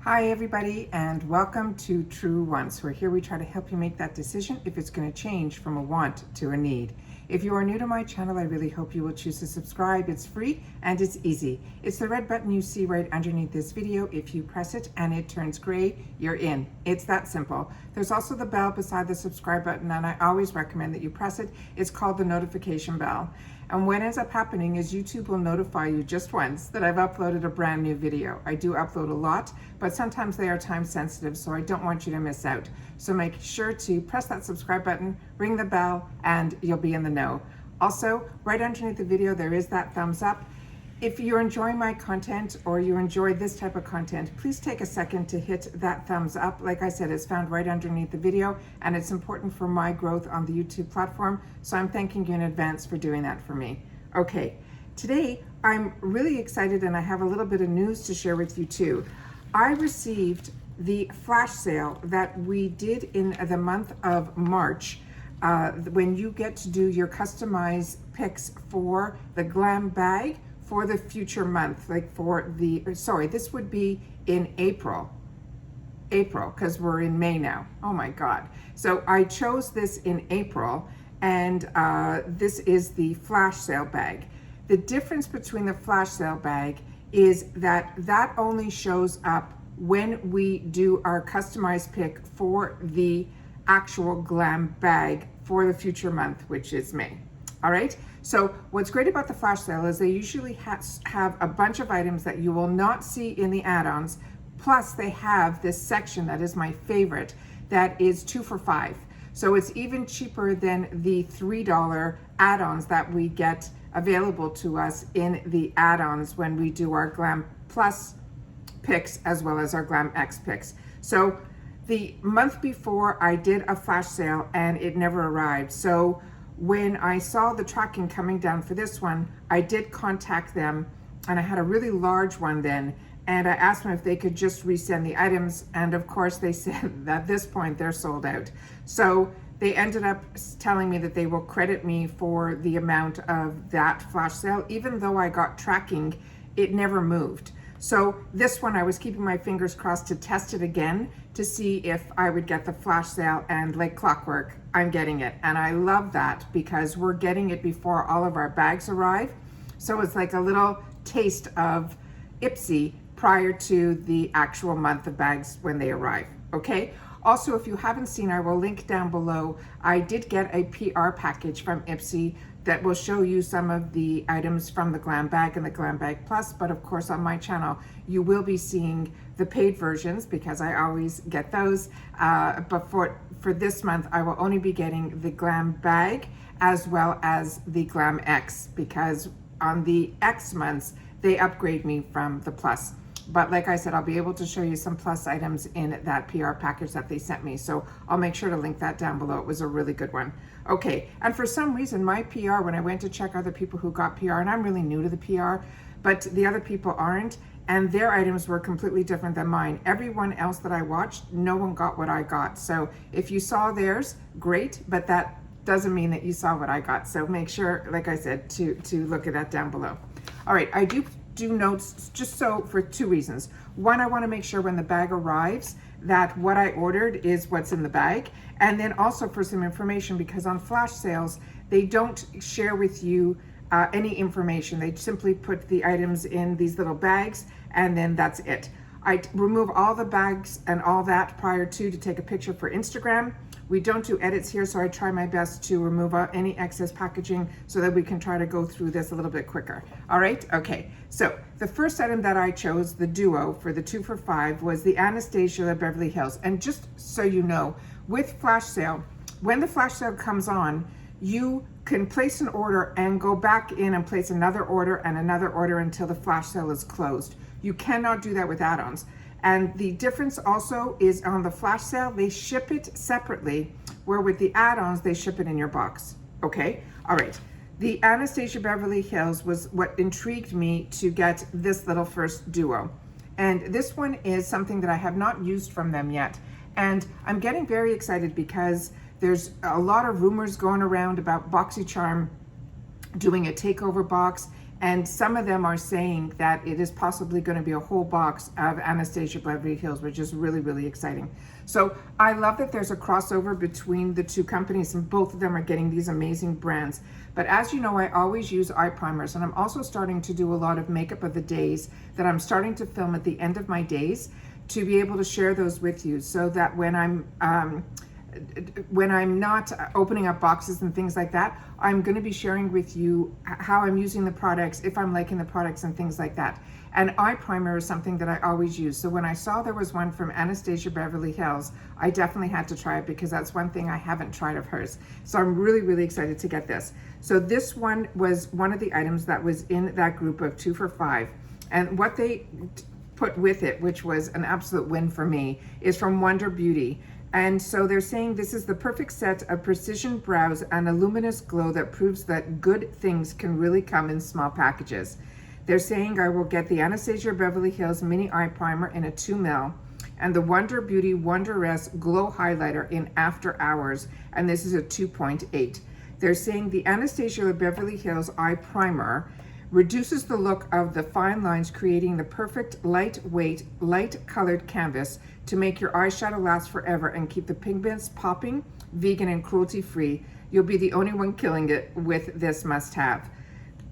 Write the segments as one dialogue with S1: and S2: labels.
S1: Hi everybody, and welcome to True Wants, where here we try to help you make that decision if it's going to change from a want to a need. If you are new to my channel, I really hope you will choose to subscribe. It's free and it's easy. It's the red button you see right underneath this video. If you press it and it turns gray, you're in. It's that simple. There's also the bell beside the subscribe button, and I always recommend that you press it. It's called the notification bell. And what ends up happening is YouTube will notify you just once that I've uploaded a brand new video. I do upload a lot, but sometimes they are time sensitive, so I don't want you to miss out. So make sure to press that subscribe button, ring the bell, and you'll be in the know. Also, right underneath the video, there is that thumbs up. If you're enjoying my content or you enjoy this type of content, please take a second to hit that thumbs up. Like I said, it's found right underneath the video, and it's important for my growth on the YouTube platform. So I'm thanking you in advance for doing that for me. Okay, today I'm really excited, and I have a little bit of news to share with you too. I received the flash sale that we did in the month of March, when you get to do your customized picks for the glam bag for the future month, like for the, sorry, this would be in April, because we're in May now. Oh my God. So I chose this in April, and this is the flash sale bag. The difference between the flash sale bag is that that only shows up when we do our customized pick for the actual glam bag for the future month, which is May. All right, so what's great about the flash sale is they usually have a bunch of items that you will not see in the add-ons, plus they have this section that is my favorite, that is 2 for $5. So it's even cheaper than the $3 add-ons that we get available to us in the add-ons when we do our Glam Plus picks as well as our Glam X picks. So the month before I did a flash sale and it never arrived. So when I saw the tracking coming down for this one, I did contact them, and I had a really large one then, and I asked them if they could just resend the items, and of course they said that at this point they're sold out. So they ended up telling me that they will credit me for the amount of that flash sale. Even though I got tracking, it never moved. So this one, I was keeping my fingers crossed to test it again to see if I would get the flash sale, and like clockwork, I'm getting it. And I love that because we're getting it before all of our bags arrive. So it's like a little taste of IPSY prior to the actual month of bags when they arrive, okay? Also, if you haven't seen, I will link down below. I did get a PR package from IPSY that will show you some of the items from the Glam Bag and the Glam Bag Plus, but of course on my channel, you will be seeing the paid versions because I always get those. But for this month, I will only be getting the Glam Bag as well as the Glam X, because on the X months, they upgrade me from the Plus. But like I said, I'll be able to show you some Plus items in that PR package that they sent me. So I'll make sure to link that down below. It was a really good one. Okay, and for some reason, my PR, when I went to check other people who got PR, and I'm really new to the PR, but the other people aren't, and their items were completely different than mine. Everyone else that I watched, no one got what I got. So if you saw theirs, great, but that doesn't mean that you saw what I got. So make sure, like I said, to look at that down below. All right, I do notes just so for two reasons. One, I want to make sure when the bag arrives that what I ordered is what's in the bag, and then also for some information, because on flash sales they don't share with you any information. They simply put the items in these little bags, and then that's it. I remove all the bags and all that prior to take a picture for Instagram. We don't do edits here, so I try my best to remove any excess packaging so that we can try to go through this a little bit quicker. All right, okay. So the first item that I chose, the duo for the 2 for $5, was the Anastasia, the Beverly Hills. And just so you know, with flash sale, when the flash sale comes on, you can place an order and go back in and place another order and another order until the flash sale is closed. You cannot do that with add-ons. And the difference also is on the flash sale, they ship it separately, where with the add-ons, they ship it in your box, okay? All right, the Anastasia Beverly Hills was what intrigued me to get this little first duo. And this one is something that I have not used from them yet. And I'm getting very excited because there's a lot of rumors going around about BoxyCharm doing a takeover box, And some of them are saying that it is possibly going to be a whole box of Anastasia Beverly Hills, which is really, really exciting. So I love that there's a crossover between the two companies, and both of them are getting these amazing brands. But as you know, I always use eye primers, and I'm also starting to do a lot of makeup of the days that I'm starting to film at the end of my days to be able to share those with you, so that when I'm not opening up boxes and things like that, I'm going to be sharing with you how I'm using the products, if I'm liking the products and things like that. And eye primer is something that I always use. So when I saw there was one from Anastasia Beverly Hills, I definitely had to try it, because that's one thing I haven't tried of hers. So I'm really, really excited to get this. So this one was one of the items that was in that group of 2 for 5. And what they put with it, which was an absolute win for me, is from Wonder Beauty. And so they're saying this is the perfect set of precision brows and a luminous glow that proves that good things can really come in small packages. They're saying I will get the Anastasia Beverly Hills Mini Eye Primer in a 2 ml and the Wonder Beauty Wanderess Glow Highlighter in After Hours, and this is a 2.8. They're saying the Anastasia Beverly Hills Eye Primer reduces the look of the fine lines, creating the perfect lightweight, light-colored canvas to make your eyeshadow last forever and keep the pigments popping, vegan and cruelty-free. You'll be the only one killing it with this must-have.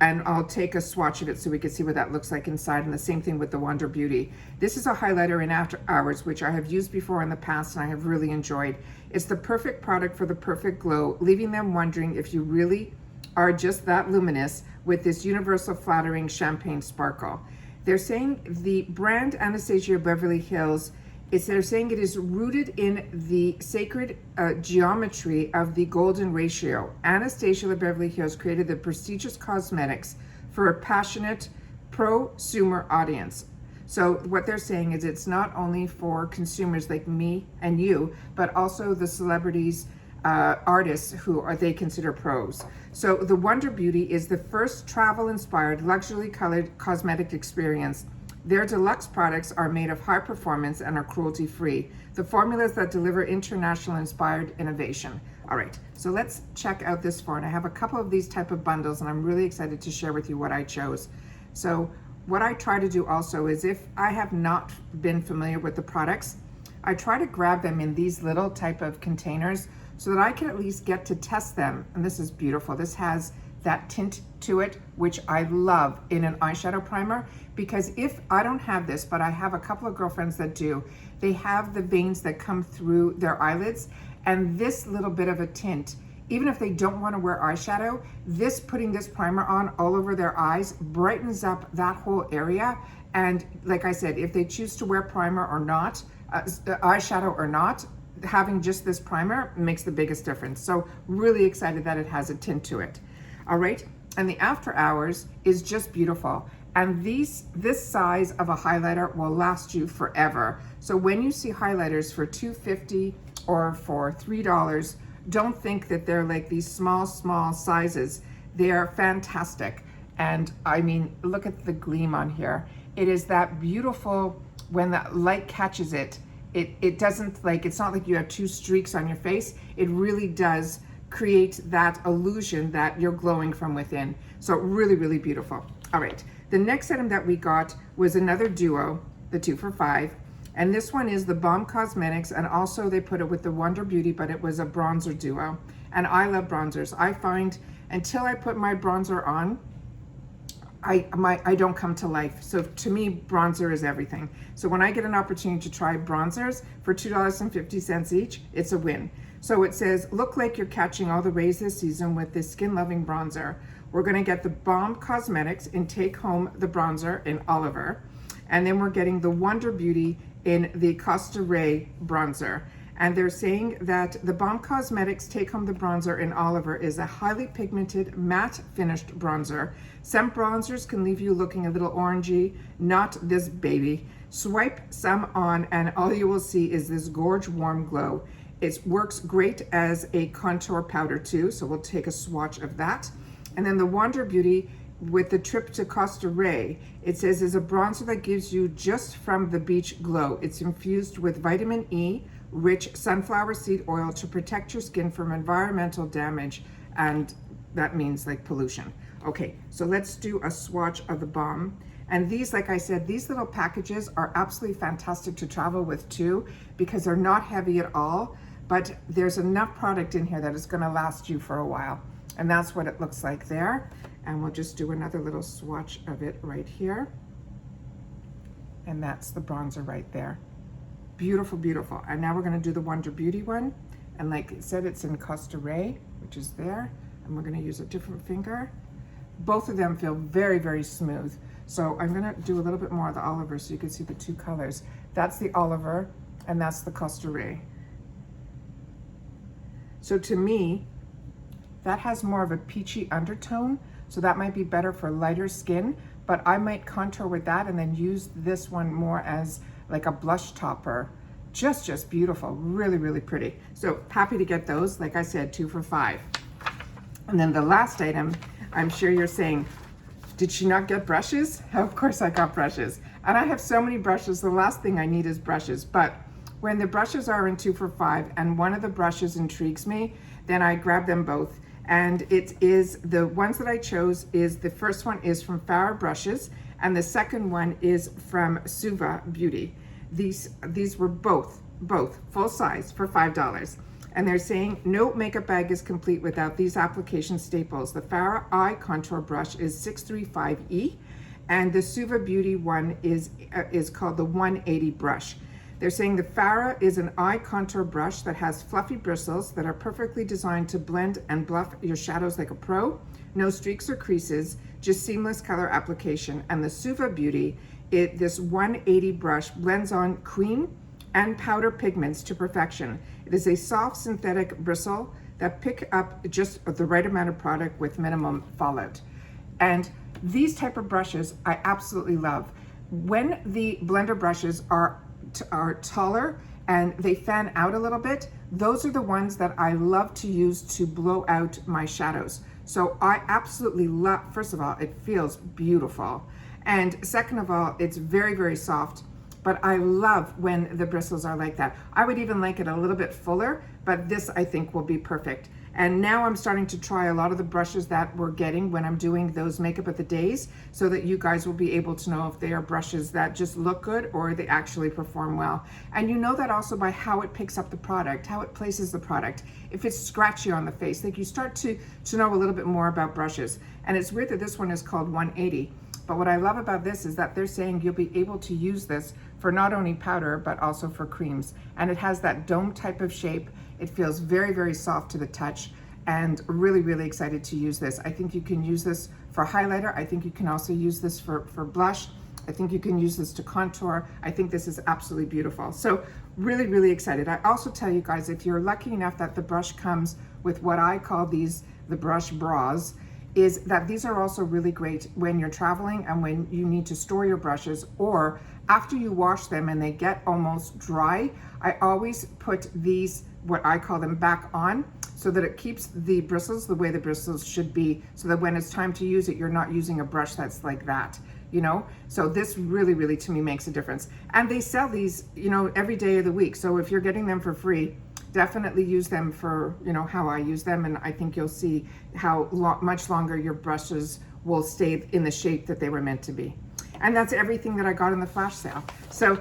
S1: And I'll take a swatch of it so we can see what that looks like inside, and the same thing with the Wonder Beauty. This is a highlighter in After Hours, which I have used before in the past and I have really enjoyed. It's the perfect product for the perfect glow, leaving them wondering if you really are just that luminous with this universal flattering champagne sparkle. They're saying the brand Anastasia Beverly Hills, they're saying it is rooted in the sacred geometry of the golden ratio. Anastasia Beverly Hills created the prestigious cosmetics for a passionate prosumer audience. So what they're saying is it's not only for consumers like me and you, but also the celebrities, artists who they consider pros. So the Wonder Beauty is the first travel-inspired, luxury-colored cosmetic experience. Their deluxe products are made of high performance and are cruelty-free. The formulas that deliver international-inspired innovation. All right, so let's check out this phone. I have a couple of these type of bundles, and I'm really excited to share with you what I chose. So what I try to do also is, if I have not been familiar with the products, I try to grab them in these little type of containers so that I can at least get to test them. And this is beautiful. This has that tint to it, which I love in an eyeshadow primer, because if I don't have this, but I have a couple of girlfriends that do, they have the veins that come through their eyelids, and this little bit of a tint, even if they don't want to wear eyeshadow, putting this primer on all over their eyes brightens up that whole area. And like I said, if they choose to wear primer or not, eyeshadow or not, having just this primer makes the biggest difference. So really excited that it has a tint to it. All right, and the After Hours is just beautiful. And this size of a highlighter will last you forever. So when you see highlighters for $2.50 or for $3, don't think that they're like these small sizes. They are fantastic. And I mean, look at the gleam on here. It is that beautiful, when the light catches it, it doesn't, like, it's not like you have two streaks on your face. It really does create that illusion that you're glowing from within. So really, really beautiful. All right, the next item that we got was another duo, the 2 for 5. And this one is the Balm Cosmetics, and also they put it with the Wonder Beauty, but it was a bronzer duo. And I love bronzers. I find until I put my bronzer on, I don't come to life. So to me, bronzer is everything. So when I get an opportunity to try bronzers for $2.50 each, it's a win. So it says, look like you're catching all the rays this season with this skin-loving bronzer. We're gonna get the Balm Cosmetics and Take Home the Bronzer in Oliver. And then we're getting the Wonder Beauty in the Costa bronzer. And they're saying that the Balm Cosmetics Take Home the Bronzer in Oliver is a highly pigmented, matte finished bronzer. Some bronzers can leave you looking a little orangey, not this baby. Swipe some on and all you will see is this gorge warm glow. It works great as a contour powder too, so we'll take a swatch of that. And then the Wonder Beauty with the trip to Costa, it says is a bronzer that gives you just from the beach glow. It's infused with vitamin E, rich sunflower seed oil to protect your skin from environmental damage, and that means like pollution. Okay, so let's do a swatch of the Balm. And these, like I said, these little packages are absolutely fantastic to travel with too, because they're not heavy at all, but there's enough product in here that is gonna last you for a while. And that's what it looks like there. And we'll just do another little swatch of it right here. And that's the bronzer right there. Beautiful, beautiful. And now we're gonna do the Wonder Beauty one. And like I said, it's in Costa, which is there. And we're gonna use a different finger. Both of them feel very, very smooth. So I'm gonna do a little bit more of the Oliver so you can see the two colors. That's the Oliver and that's the Costa. So to me, that has more of a peachy undertone. So that might be better for lighter skin, but I might contour with that and then use this one more as like a blush topper. Just beautiful, really, really pretty. So happy to get those. Like I said, 2 for $5. And then the last item, I'm sure you're saying, did she not get brushes? Of course I got brushes. And I have so many brushes, the last thing I need is brushes. But when the brushes are in 2 for $5 and one of the brushes intrigues me, then I grab them both. And it is, the ones that I chose is, the first one is from Farah Brushes and the second one is from Suva Beauty. These were both full size for $5. And they're saying no makeup bag is complete without these application staples. The Farah Eye Contour Brush is 635E, and the Suva Beauty one is called the 180 brush. They're saying the Farah is an eye contour brush that has fluffy bristles that are perfectly designed to blend and buff your shadows like a pro. No streaks or creases, just seamless color application. And the Suva Beauty, this 180 brush blends on cream and powder pigments to perfection. It is a soft synthetic bristle that pick up just the right amount of product with minimum fallout. And these type of brushes I absolutely love. When the blender brushes are taller and they fan out a little bit, those are the ones that I love to use to blow out my shadows. So I absolutely love, first of all, it feels beautiful. And second of all, it's very, very soft. But I love when the bristles are like that. I would even like it a little bit fuller, but this I think will be perfect. And now I'm starting to try a lot of the brushes that we're getting when I'm doing those makeup of the days, so that you guys will be able to know if they are brushes that just look good or they actually perform well. And you know that also by how it picks up the product, how it places the product. If it's scratchy on the face, like you start to know a little bit more about brushes. And it's weird that this one is called 180. But what I love about this is that they're saying you'll be able to use this for not only powder, but also for creams. And it has that dome type of shape. It feels very, very soft to the touch, and really, really excited to use this. I think you can use this for highlighter. I think you can also use this for blush. I think you can use this to contour. I think this is absolutely beautiful. So really, really excited. I also tell you guys, if you're lucky enough that the brush comes with what I call the brush bras, is that these are also really great when you're traveling and when you need to store your brushes, or after you wash them and they get almost dry. I always put these, what I call them, back on, so that it keeps the bristles the way the bristles should be, so that when it's time to use it, you're not using a brush that's like that, you know? So this really, really, to me, makes a difference. And they sell these, you know, every day of the week. So if you're getting them for free, definitely use them for, you know, how I use them. And I think you'll see how much longer your brushes will stay in the shape that they were meant to be. And that's everything that I got in the flash sale. So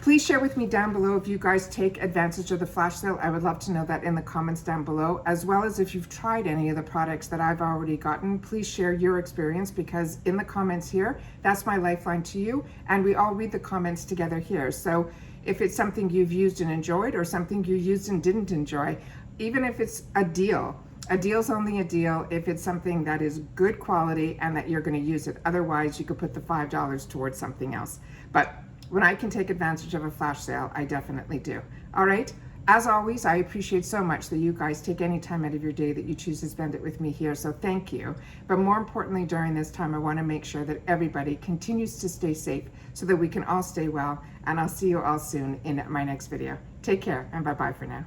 S1: please share with me down below if you guys take advantage of the flash sale. I would love to know that in the comments down below, as well as if you've tried any of the products that I've already gotten. Please share your experience, because in the comments here, that's my lifeline to you. And we all read the comments together here. So if it's something you've used and enjoyed, or something you used and didn't enjoy, even if it's a deal's only a deal if it's something that is good quality and that you're going to use it. Otherwise, you could put the $5 towards something else. But when I can take advantage of a flash sale, I definitely do. All right. As always, I appreciate so much that you guys take any time out of your day that you choose to spend it with me here. So thank you. But more importantly, during this time, I want to make sure that everybody continues to stay safe so that we can all stay well. And I'll see you all soon in my next video. Take care, and bye-bye for now.